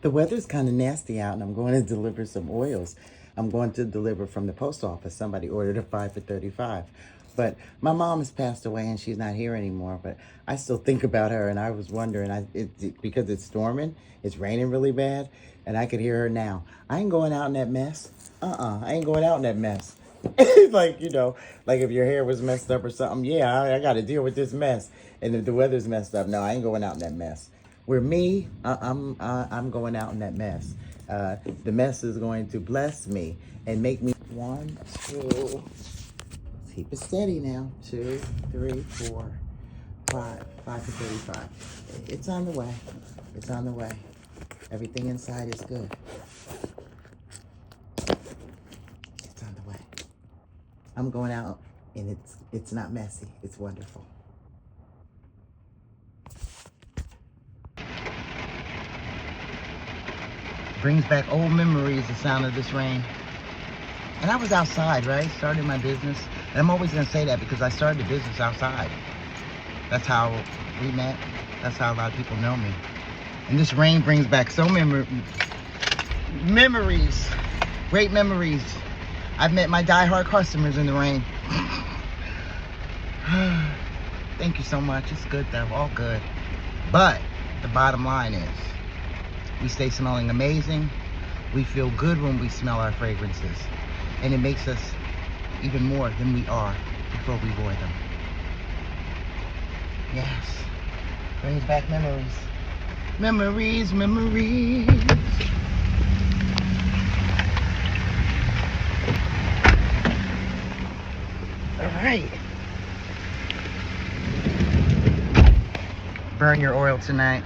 The weather's kind of nasty out, and I'm going to deliver some oils. I'm going to deliver from the post office. Somebody ordered a 5 for 35. But my mom has passed away, and she's not here anymore. But I still think about her, and I was wondering, because it's storming, it's raining really bad, and I could hear her now. I ain't going out in that mess. I ain't going out in that mess. Like, like if your hair was messed up or something, yeah, I got to deal with this mess. And if the weather's messed up, no, I ain't going out in that mess. Where me, I'm going out in that mess. The mess is going to bless me and make me 1, 2. Let's keep it steady now. 2, 3, 4, 5. 5 to 35. It's on the way. It's on the way. Everything inside is good. It's on the way. I'm going out, and it's not messy. It's wonderful. Brings back old memories, the sound of this rain. And I was outside, right? Starting my business. And I'm always going to say that because I started the business outside. That's how we met. That's how a lot of people know me. And this rain brings back so memories. Great memories. I've met my die-hard customers in the rain. Thank you so much. It's good though. All good. But the bottom line is, we stay smelling amazing. We feel good when we smell our fragrances. And it makes us even more than we are before we wear them. Yes. Brings back memories. Memories. All right. Burn your oil tonight.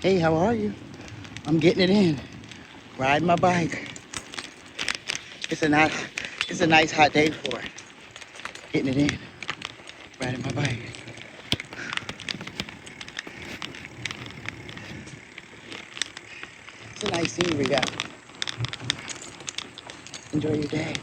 Hey, how are you? I'm getting it in. Riding my bike. It's a nice hot day for it. Getting it in. Riding my bike. It's a nice scenery out. Enjoy your day.